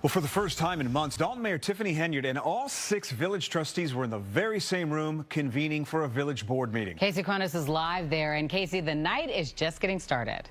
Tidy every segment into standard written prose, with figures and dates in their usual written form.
Well, for the first time in months, Dolton Mayor Tiffany Henyard and all 6 village trustees were in the very same room convening for a village board meeting. Casey Cronus is live there. And Casey, the night is just getting started.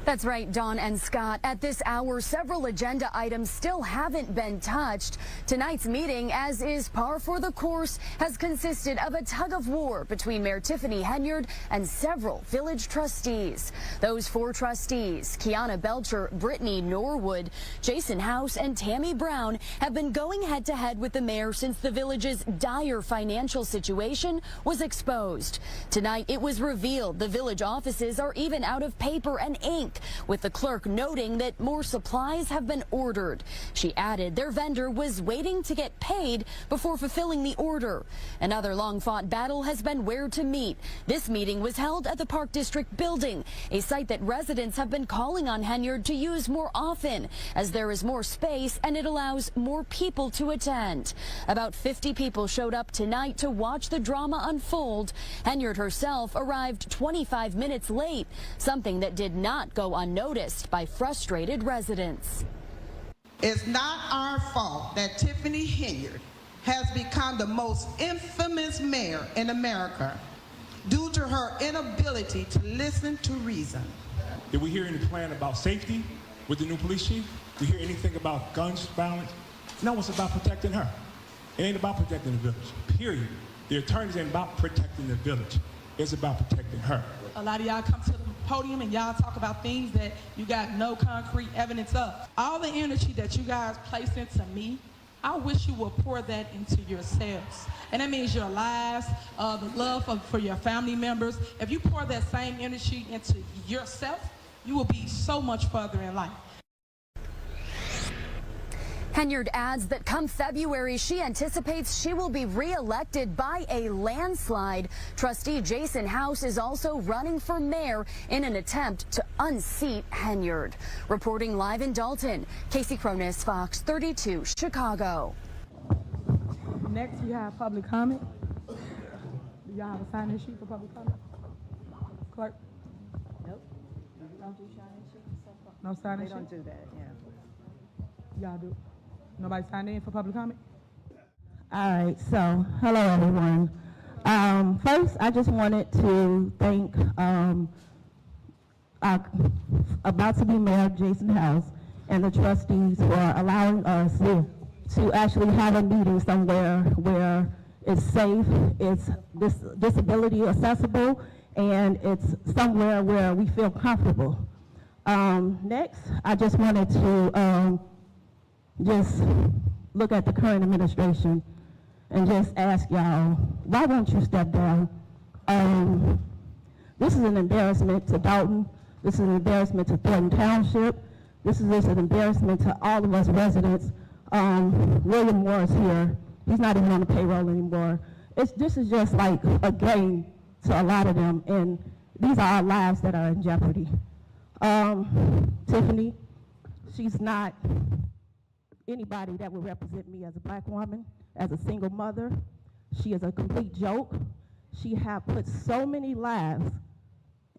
That's right, Dawn and Scott. At this hour, several agenda items still haven't been touched. Tonight's meeting, as is par for the course, has consisted of a tug of war between Mayor Tiffany Henyard and several village trustees. Those 4 trustees, Kiana Belcher, Brittany Norwood, Jason House, and Tammy Brown, have been going head-to-head with the mayor since the village's dire financial situation was exposed. Tonight, it was revealed the village offices are even out of paper and ink, with the clerk noting that more supplies have been ordered. She added their vendor was waiting to get paid before fulfilling the order. Another long-fought battle has been where to meet. This meeting was held at the Park District building, a site that residents have been calling on Henyard to use more often, as there is more space and it allows more people to attend. About 50 people showed up tonight to watch the drama unfold. Henyard herself arrived 25 minutes late, something that did not go unnoticed by frustrated residents. It's not our fault that Tiffany Henyard has become the most infamous mayor in America due to her inability to listen to reason. Did we hear any plan about safety with the new police chief? Did we hear anything about guns violence? No, it's about protecting her. It ain't about protecting the village, period. The attorneys ain't about protecting the village. It's about protecting her. A lot of y'all come to the podium and y'all talk about things that you got no concrete evidence of. All the energy that you guys place into me, I wish you would pour that into yourselves. And that means your lives, the love for your family members. If you pour that same energy into yourself, you will be so much further in life. Henyard adds that come February, she anticipates she will be re-elected by a landslide. Trustee Jason House is also running for mayor in an attempt to unseat Henyard. Reporting live in Dolton, Casey Cronus, Fox 32, Chicago. Next, we have public comment. Do y'all have a sign-in sheet for public comment? Clerk? Nope. Don't do sign-in sheets. No sign-in sheet? They don't do that, yeah. Y'all do. Nobody signed in for public comment? All right, so hello everyone. First, I just wanted to thank our about to be mayor Jason House and the trustees for allowing us to actually have a meeting somewhere where it's safe, it's disability accessible, and it's somewhere where we feel comfortable. Next, I just wanted to just look at the current administration and just ask y'all, why won't you step down? This is an embarrassment to Dolton. This is an embarrassment to Thornton Township. This is just an embarrassment to all of us residents. William Moore is here. He's not even on the payroll anymore. This is just like a game to a lot of them, and these are our lives that are in jeopardy. Tiffany, she's not anybody that would represent me as a black woman, as a single mother. She is a complete joke. She has put so many lives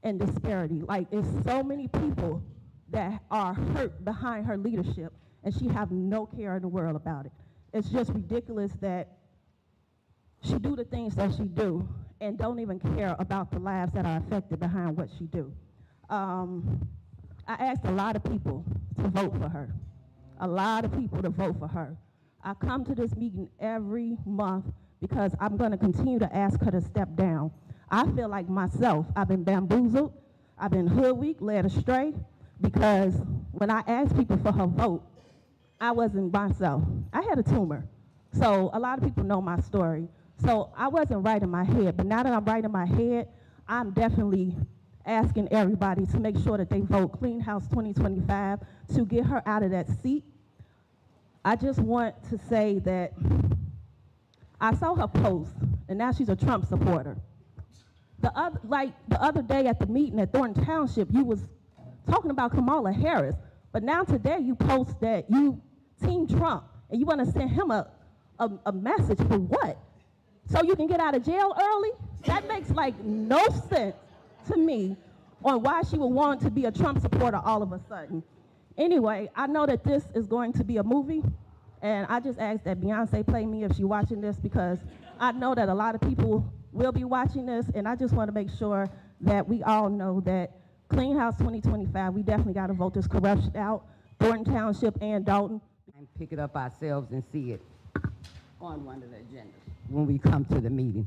in disparity. Like, it's so many people that are hurt behind her leadership, and she have no care in the world about it. It's just ridiculous that she do the things that she do and don't even care about the lives that are affected behind what she do. I asked a lot of people to vote for her. A lot of people to vote for her. I come to this meeting every month because I'm going to continue to ask her to step down. I feel like myself, I've been bamboozled, I've been hoodwinked, led astray, because when I asked people for her vote, I wasn't myself. I had a tumor. So a lot of people know my story. So I wasn't right in my head, but now that I'm right in my head, I'm definitely asking everybody to make sure that they vote Clean House 2025 to get her out of that seat. I just want to say that I saw her post, and now she's a Trump supporter. The other day at the meeting at Thornton Township, you was talking about Kamala Harris, but now today you post that you Team Trump, and you want to send him a message for what? So you can get out of jail early? That makes like no sense to me on why she would want to be a Trump supporter all of a sudden. Anyway, I know that this is going to be a movie, and I just asked that Beyonce play me if she's watching this, because I know that a lot of people will be watching this, and I just want to make sure that we all know that Clean House 2025, we definitely got to vote this corruption out, Thornton Township and Dolton. And pick it up ourselves and see it on one of the agendas when we come to the meeting.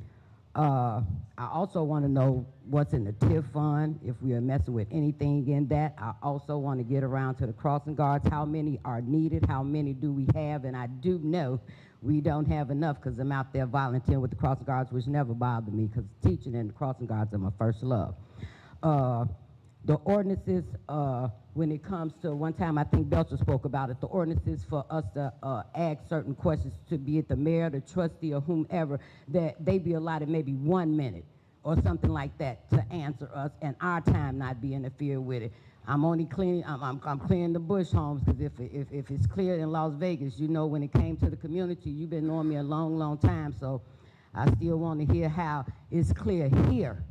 I also want to know what's in the TIF fund, if we are messing with anything in that. I also want to get around to the crossing guards, how many are needed, how many do we have, and I do know we don't have enough because I'm out there volunteering with the crossing guards, which never bothered me because teaching and the crossing guards are my first love. The ordinances, when it comes to, one time I think Belcher spoke about it, the ordinances for us to ask certain questions, to be it the mayor, the trustee, or whomever, that they be allotted maybe 1 minute or something like that to answer us, and our time not be interfered with it. I'm only cleaning, I'm clearing the bush homes, because if it's clear in Las Vegas, you know, when it came to the community, you've been knowing me a long, long time, so I still want to hear how it's clear here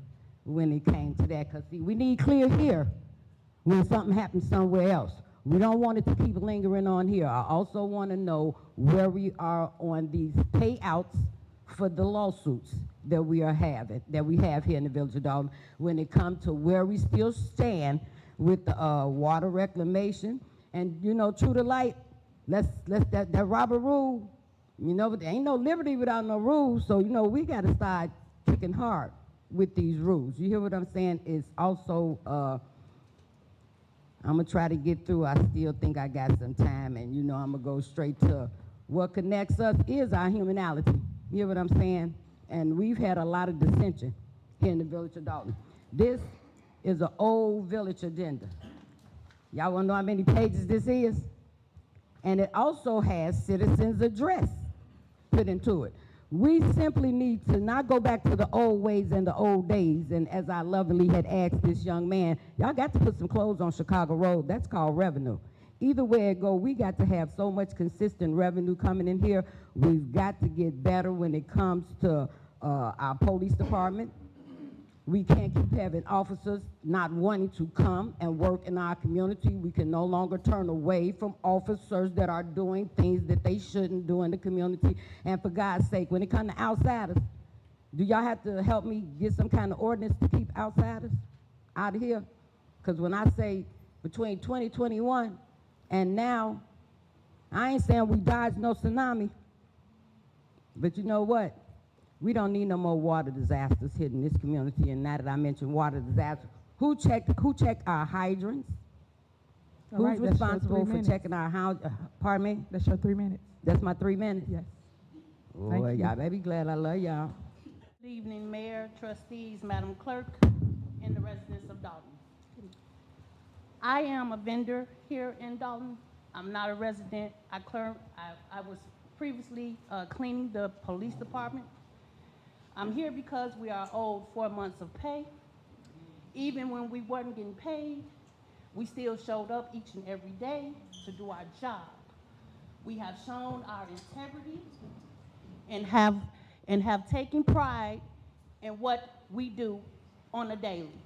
when it came to that, because see, we need clear here when something happens somewhere else. We don't want it to keep lingering on here. I also want to know where we are on these payouts for the lawsuits that we are having, that we have here in the Village of Dolton, when it comes to where we still stand with the water reclamation. And you know, true to light, let's that Robert rule, you know, but there ain't no liberty without no rules, so you know, we got to start kicking hard with these rules. You hear what I'm saying? It's also, I'm gonna try to get through. I still think I got some time, and you know, I'm gonna go straight to what connects us is our humanality. You hear what I'm saying? And we've had a lot of dissension here in the Village of Dolton. This is an old village agenda. Y'all wanna know how many pages this is? And it also has citizens' address put into it. We simply need to not go back to the old ways and the old days. And as I lovingly had asked this young man, y'all got to put some clothes on Chicago Road. That's called revenue. Either way it go, we got to have so much consistent revenue coming in here. We've got to get better when it comes to our police department. We can't keep having officers not wanting to come and work in our community. We can no longer turn away from officers that are doing things that they shouldn't do in the community. And for God's sake, when it comes to outsiders, do y'all have to help me get some kind of ordinance to keep outsiders out of here? Because when I say between 2021 and now, I ain't saying we dodged no tsunami, but you know what? We don't need no more water disasters hitting this community. And now that I mentioned water disasters, who checked our hydrants? Who's responsible for checking our pardon me? That's your 3 minutes. That's my 3 minutes? Yes. Oh, y'all better be glad I love y'all. Good evening, Mayor, trustees, Madam Clerk, and the residents of Dolton. I am a vendor here in Dolton. I'm not a resident. I was previously cleaning the police department. I'm here because we are owed 4 months of pay. Even when we weren't getting paid, we still showed up each and every day to do our job. We have shown our integrity and have taken pride in what we do on a daily.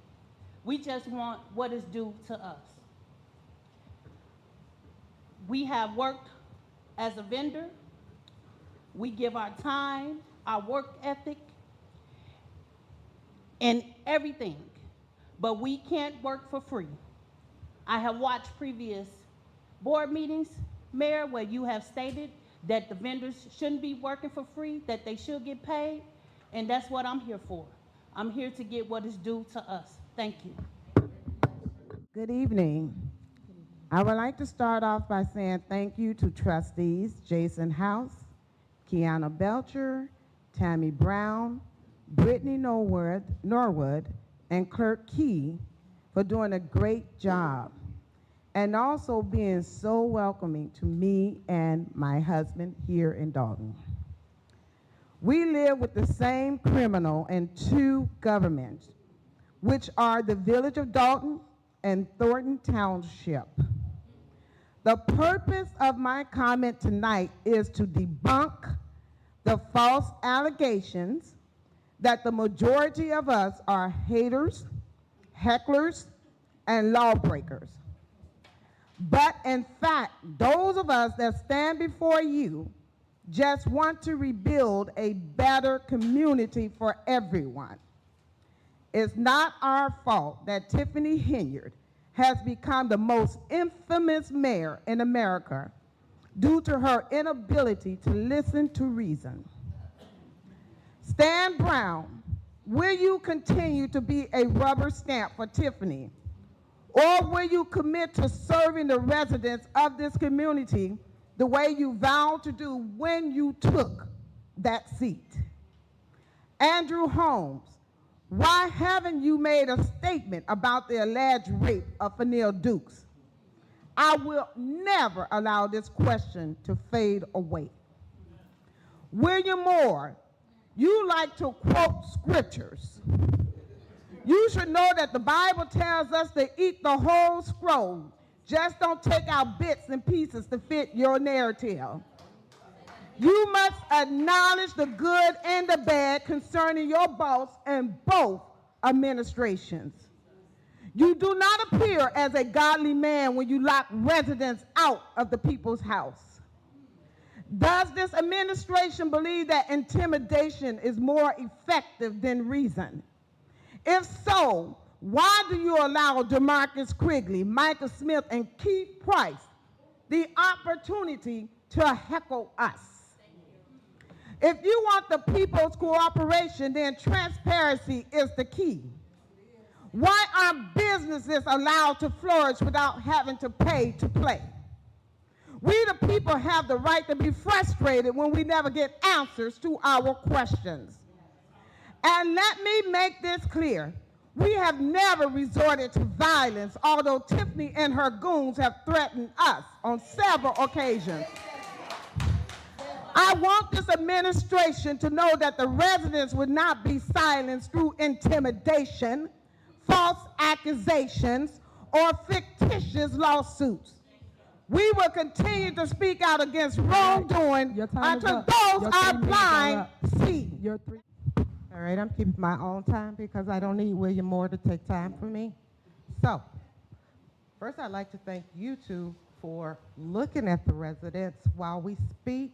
We just want what is due to us. We have worked as a vendor. We give our time, our work ethic, and everything, but we can't work for free. I have watched previous board meetings, Mayor, where you have stated that the vendors shouldn't be working for free, that they should get paid, and that's what I'm here for. I'm here to get what is due to us. Thank you. Good evening. I would like to start off by saying thank you to trustees Jason House, Kiana Belcher, Tammy Brown, Brittany Norwood, and Clerk Key for doing a great job, and also being so welcoming to me and my husband here in Dolton. We live with the same criminal in two governments, which are the Village of Dolton and Thornton Township. The purpose of my comment tonight is to debunk the false allegations that the majority of us are haters, hecklers, and lawbreakers. But in fact, those of us that stand before you just want to rebuild a better community for everyone. It's not our fault that Tiffany Henyard has become the most infamous mayor in America due to her inability to listen to reason. Stan Brown, will you continue to be a rubber stamp for Tiffany, or will you commit to serving the residents of this community the way you vowed to do when you took that seat? Andrew Holmes, why haven't you made a statement about the alleged rape of Fenia Dukes? I will never allow this question to fade away. William Moore, you like to quote scriptures. You should know that the Bible tells us to eat the whole scroll. Just don't take out bits and pieces to fit your narrative. You must acknowledge the good and the bad concerning your boss and both administrations. You do not appear as a godly man when you lock residents out of the people's house. Does this administration believe that intimidation is more effective than reason? If so, why do you allow DeMarcus Quigley, Micah Smith, and Keith Price the opportunity to heckle us? If you want the people's cooperation, then transparency is the key. Why are businesses allowed to flourish without having to pay to play? We the people have the right to be frustrated when we never get answers to our questions. And let me make this clear. We have never resorted to violence, although Tiffany and her goons have threatened us on several occasions. I want this administration to know that the residents would not be silenced through intimidation, false accusations, or fictitious lawsuits. We will continue to speak out against wrongdoing until those are blind see. All right, I'm keeping my own time because I don't need William Moore to take time for me. So, first I'd like to thank you two for looking at the residents while we speak.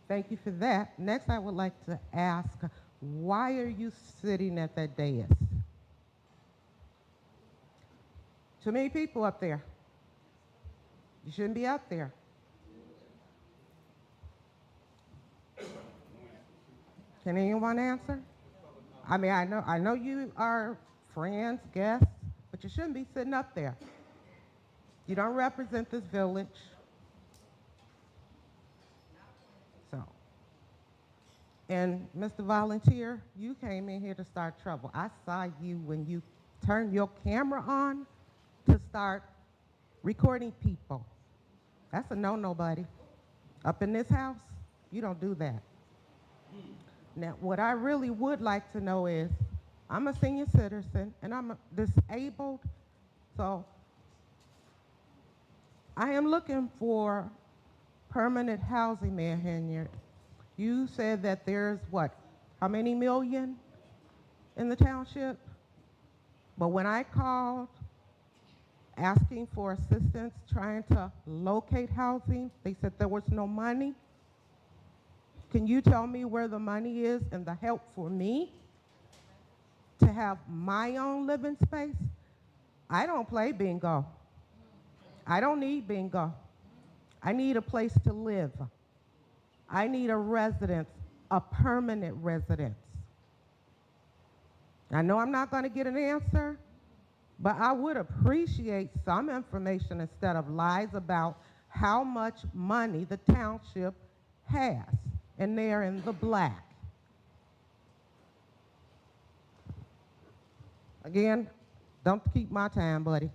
Thank you for that. Next, I would like to ask, why are you sitting at that dais? Too many people up there. You shouldn't be up there. Can anyone answer? I mean, I know you are friends, guests, but you shouldn't be sitting up there. You don't represent this village. So, and Mr. Volunteer, you came in here to start trouble. I saw you when you turned your camera on to start recording people. That's a no-no, buddy. Up in this house, you don't do that. Now, what I really would like to know is, I'm a senior citizen and I'm disabled, so I am looking for permanent housing, Mayor Henyard. You said that there's what, how many million in the township? But when I called asking for assistance trying to locate housing, they said there was no money. Can you tell me where the money is and the help for me to have my own living space? I don't play bingo. I don't need bingo. I need a place to live. I need a residence, a permanent residence. I know I'm not going to get an answer, but I would appreciate some information instead of lies about how much money the township has. And they're in the black. Again, don't keep my time, buddy.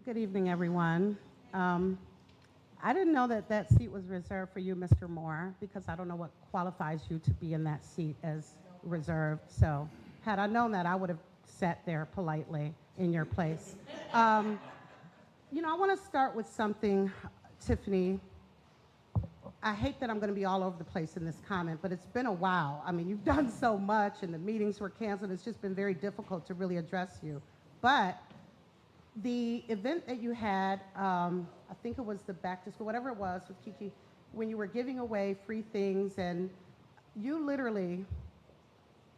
Good evening, everyone. I didn't know that that seat was reserved for you, Mr. Moore, because I don't know what qualifies you to be in that seat as reserved. So had I known that, I would have sat there politely in your place. You know, I want to start with something, Tiffany. I hate that I'm going to be all over the place in this comment, but it's been a while. I mean, you've done so much, and the meetings were canceled. It's just been very difficult to really address you. But the event that you had, I think it was the back to school, whatever it was with Kiki, when you were giving away free things, and you literally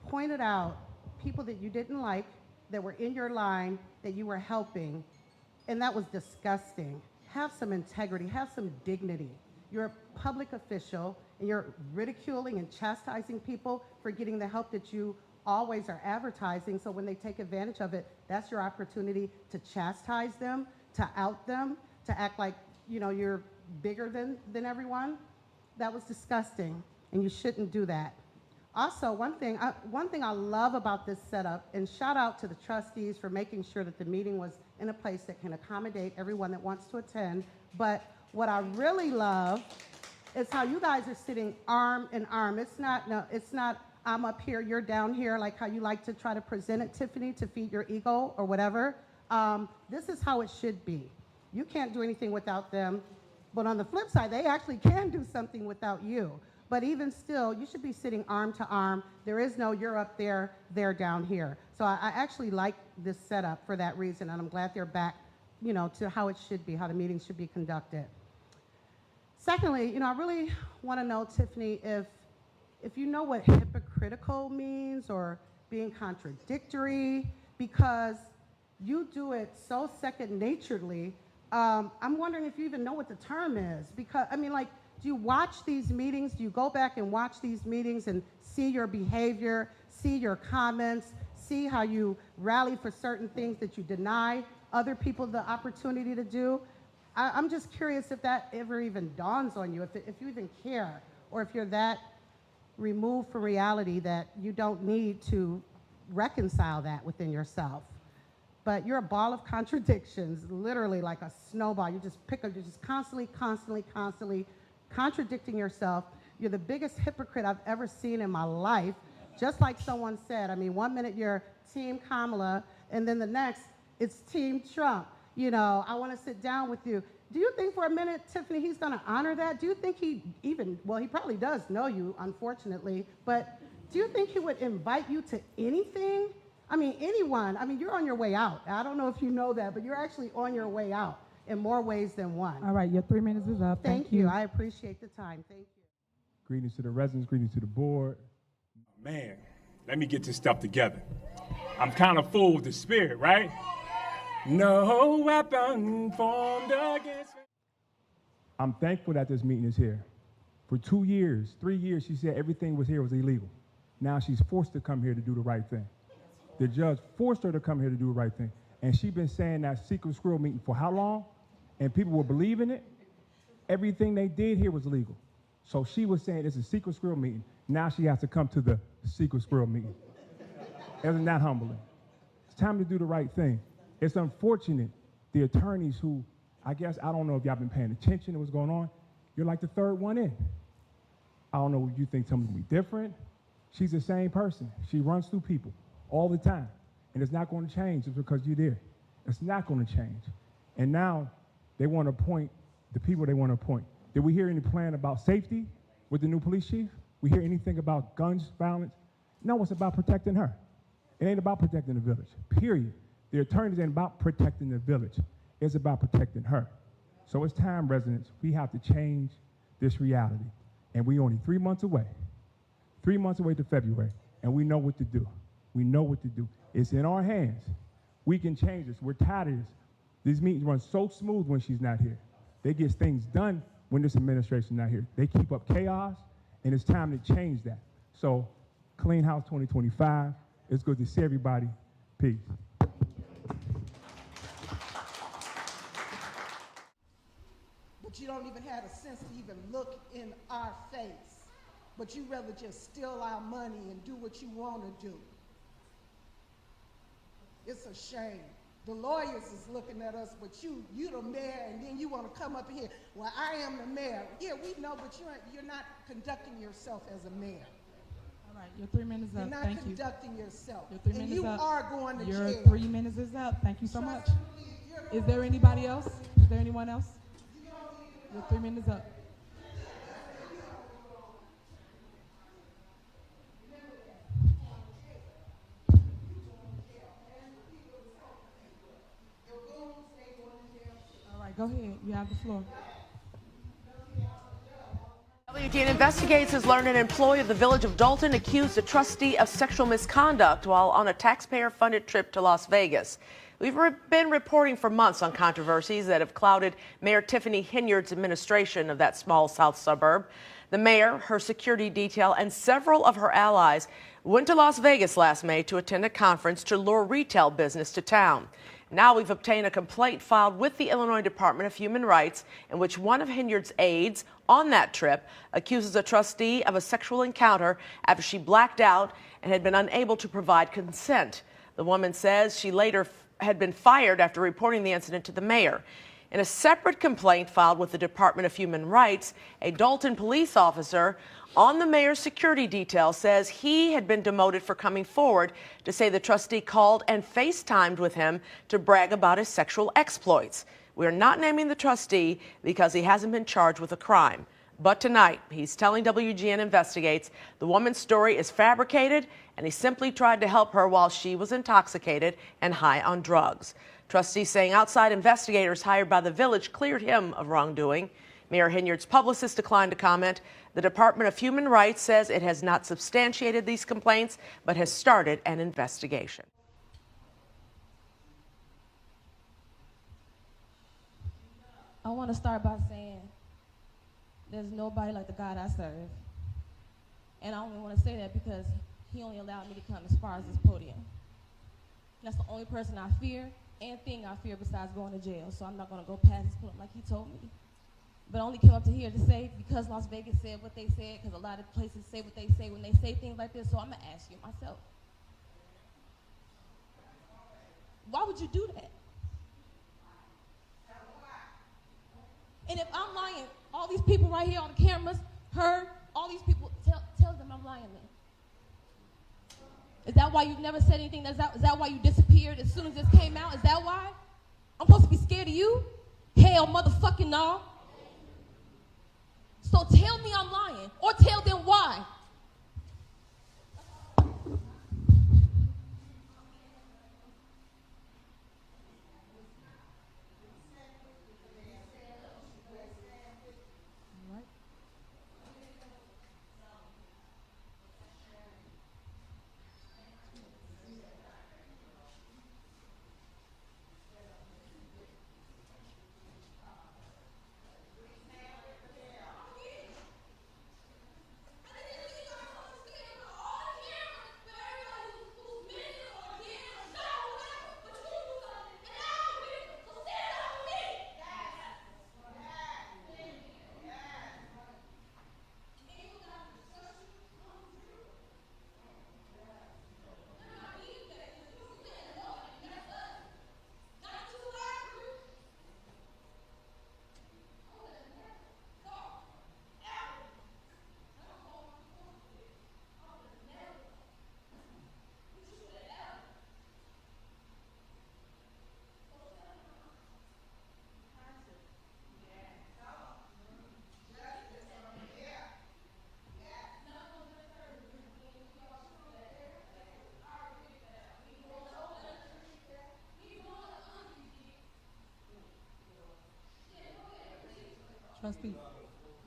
pointed out people that you didn't like, that were in your line, that you were helping, and that was disgusting. Have some integrity, have some dignity. You're a public official, and you're ridiculing and chastising people for getting the help that you always are advertising, so when they take advantage of it, that's your opportunity to chastise them, to out them, to act like, you know, you're bigger than everyone. That was disgusting, and you shouldn't do that. Also, one thing I love about this setup, and shout out to the trustees for making sure that the meeting was in a place that can accommodate everyone that wants to attend, but what I really love is how you guys are sitting arm in arm. It's not I'm up here, you're down here, like how you like to try to present it, Tiffany, to feed your ego or whatever. This is how it should be. You can't do anything without them, but on the flip side, they actually can do something without you. But even still, you should be sitting arm to arm. There is no you're up there, they're down here. So I actually like this setup for that reason, and I'm glad they're back, you know, to how it should be, how the meetings should be conducted. Secondly, you know, I really want to know, Tiffany, if you know what hypocritical means or being contradictory, because you do it so second-naturedly. I'm wondering if you even know what the term is, because, I mean, like, do you watch these meetings? Do you go back and watch these meetings and see your behavior, see your comments, see how you rally for certain things that you deny other people the opportunity to do? I'm just curious if that ever even dawns on you, if you even care, or if you're that removed from reality that you don't need to reconcile that within yourself. But you're a ball of contradictions, literally like a snowball. You just pick up, you're just constantly contradicting yourself. You're the biggest hypocrite I've ever seen in my life. Just like someone said, I mean, 1 minute you're Team Kamala, and then the next it's Team Trump. You know, I want to sit down with you. Do you think for a minute, Tiffany, he's going to honor that? Do you think he even, well, he probably does know you, unfortunately, but do you think he would invite you to anything? I mean, anyone. I mean, you're on your way out. I don't know if you know that, but you're actually on your way out in more ways than one. All right, your 3 minutes is up. Thank you. I appreciate the time. Thank you. Greetings to the residents, greetings to the board. Man, let me get this stuff together. I'm kind of full with the spirit, right? No weapon formed against me. I'm thankful that this meeting is here. For 2 years, 3 years, she said everything was here was illegal. Now she's forced to come here to do the right thing. The judge forced her to come here to do the right thing. And she's been saying that secret squirrel meeting for how long? And people were believing it. Everything they did here was illegal. So she was saying it's a secret squirrel meeting. Now she has to come to the secret squirrel meeting. Isn't that humbling? It's time to do the right thing. It's unfortunate the attorneys who, I guess, I don't know if y'all been paying attention to what's going on. You're like the third one in. I don't know if you think something will be different. She's the same person. She runs through people all the time. And it's not going to change just because you're there. It's not going to change. And now they want to appoint the people they want to appoint. Did we hear any plan about safety with the new police chief? We hear anything about guns, violence? No, it's about protecting her. It ain't about protecting the village, period. The attorneys ain't about protecting the village. It's about protecting her. So it's time, residents, we have to change this reality. And we only 3 months away. 3 months away to February, and we know what to do. We know what to do. It's in our hands. We can change this. We're tired of this. These meetings run so smooth when she's not here. They get things done when this administration's not here. They keep up chaos, and it's time to change that. So, Clean House 2025. It's good to see everybody. Peace. But you don't even have a sense to even look in our face. But you rather just steal our money and do what you want to do. It's a shame. The lawyers is looking at us, but you the mayor, and then you want to come up here. Well, I am the mayor. Yeah, we know, but you're not conducting yourself as a mayor. All right, your 3 minutes You're up. not Thank you. conducting yourself. Your 3 and minutes you up. are going to jail. Your 3 minutes is up. Thank you so much. Is there anybody else? Is there anyone else? Your 3 minutes up. Go ahead. You have the floor. WGN Investigates has learned an employee of the Village of Dolton accused a trustee of sexual misconduct while on a taxpayer-funded trip to Las Vegas. We've been reporting for months on controversies that have clouded Mayor Tiffany Henyard's administration of that small south suburb. The mayor, her security detail, and several of her allies went to Las Vegas last May to attend a conference to lure retail business to town. Now we've obtained a complaint filed with the Illinois Department of Human Rights in which one of Henyard's aides on that trip accuses a trustee of a sexual encounter after she blacked out and had been unable to provide consent. The woman says she later had been fired after reporting the incident to the mayor. In a separate complaint filed with the Department of Human Rights, a Dolton police officer on the mayor's security detail says he had been demoted for coming forward to say the trustee called and FaceTimed with him to brag about his sexual exploits. We are not naming the trustee because he hasn't been charged with a crime. But tonight, he's telling WGN Investigates the woman's story is fabricated and he simply tried to help her while she was intoxicated and high on drugs. Trustees saying outside investigators hired by the village cleared him of wrongdoing. Mayor Henyard's publicist declined to comment. The Department of Human Rights says it has not substantiated these complaints, but has started an investigation. I want to start by saying there's nobody like the God I serve. And I only want to say that because he only allowed me to come as far as this podium. That's the only person I fear and thing I fear besides going to jail. So I'm not going to go past this podium like he told me. But I only came up to here to say, because Las Vegas said what they said, because a lot of places say what they say when they say things like this, so I'm going to ask you myself. Why would you do that? And if I'm lying, all these people right here on the cameras, her, all these people, tell them I'm lying then. Is that why you've never said anything? Is that why you disappeared as soon as this came out? Is that why? I'm supposed to be scared of you? Hell motherfucking no. So tell me I'm lying, or tell them why.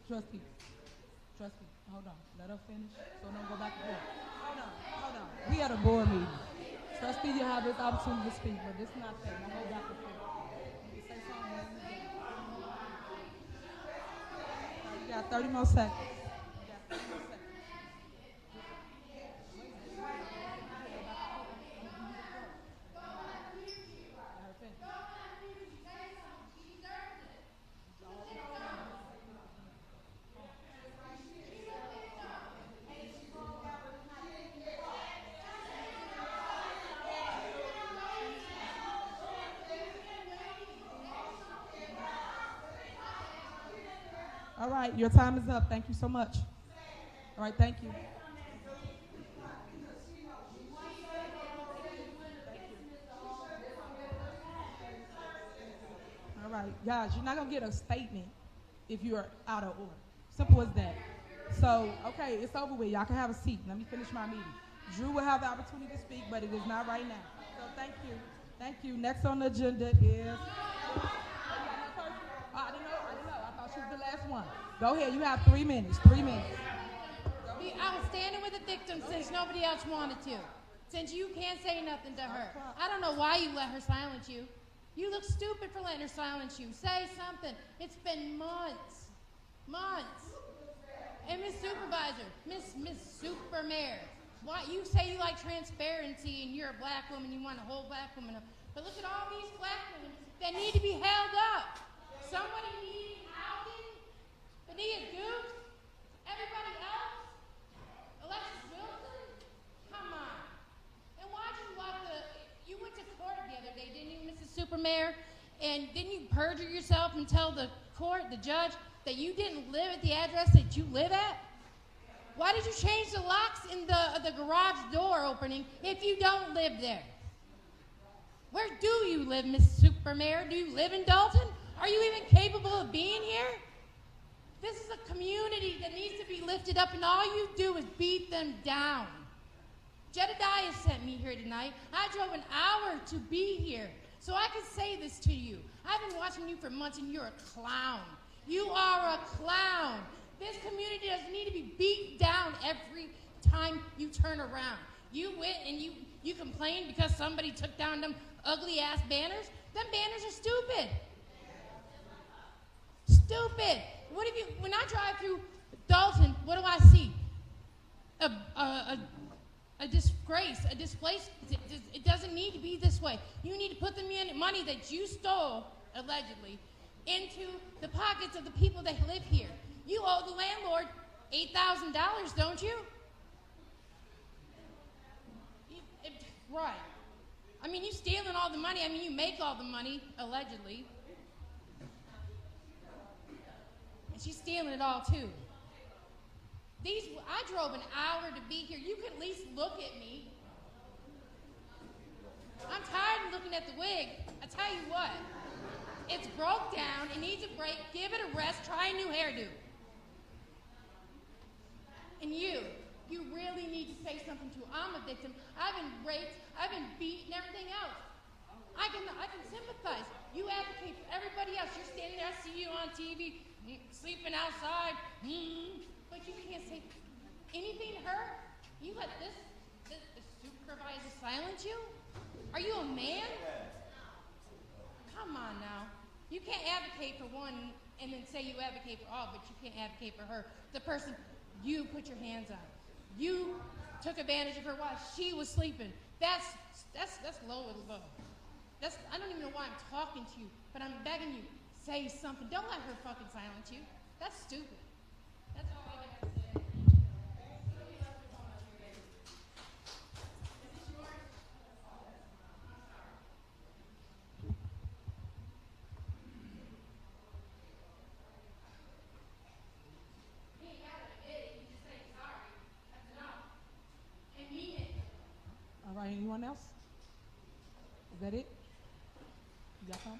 Trustee, hold on. Let her finish, so don't go back and forth. Hold on. We had a board meeting. Trustee, you have this opportunity to speak, but this is not fair. Don't go back and forth. You say something. You got 30 more seconds. All right, your time is up. Thank you so much. All right, thank you. All right, guys, you're not going to get a statement if you're out of order. Simple as that. So, okay, it's over with. Y'all can have a seat. Let me finish my meeting. Drew will have the opportunity to speak, but it is not right now. So thank you. Thank you. Next on the agenda is... one. Go ahead, you have 3 minutes, 3 minutes. I was standing with the victim since nobody else wanted to. Since you can't say nothing to her. I don't know why you let her silence you. You look stupid for letting her silence you. Say something. It's been months. Months. And Miss Supervisor, Miss Super Mayor, why you say you like transparency and you're a black woman, you want a whole black woman up. But look at all these black women that need to be held up. Somebody needing housing. Fenia Dukes. Everybody else. Alexis Wilson. Come on. And why'd you lock you went to court the other day, didn't you, Mrs. Super Mayor? And didn't you perjure yourself and tell the court, the judge, that you didn't live at the address that you live at? Why did you change the locks in the garage door opening if you don't live there? Where do you live, Miss Super Mayor? Do you live in Dolton? Are you even capable of being here? This is a community that needs to be lifted up, and all you do is beat them down. Jedediah sent me here tonight. I drove an hour to be here so I could say this to you. I've been watching you for months, and you're a clown. You are a clown. This community doesn't need to be beat down every time you turn around. You went and you complained because somebody took down them ugly-ass banners. Them banners are stupid. Stupid. What if when I drive through Dolton, what do I see? A disgrace, a displaced. It doesn't need to be this way. You need to put the money that you stole, allegedly, into the pockets of the people that live here. You owe the landlord $8,000, don't you? Right. I mean, you stealing all the money. I mean, you make all the money, allegedly. And she's stealing it all, too. I drove an hour to be here. You can at least look at me. I'm tired of looking at the wig. I tell you what. It's broke down. It needs a break. Give it a rest. Try a new hairdo. And you really need to say something too. I'm a victim. I've been raped. I've been beat and everything else. I can sympathize. You advocate for everybody else. You're standing there. I see you on TV, sleeping outside. But you can't say anything to her. You let the supervisor silence you? Are you a man? Come on now. You can't advocate for one and then say you advocate for all, but you can't advocate for her. The person you put your hands on. You took advantage of her while she was sleeping. That's low and low. I don't even know why I'm talking to you, but I'm begging you, say something. Don't let her fucking silence you. That's stupid. That's all I got to say. All right, anyone else? Is that it? You got some?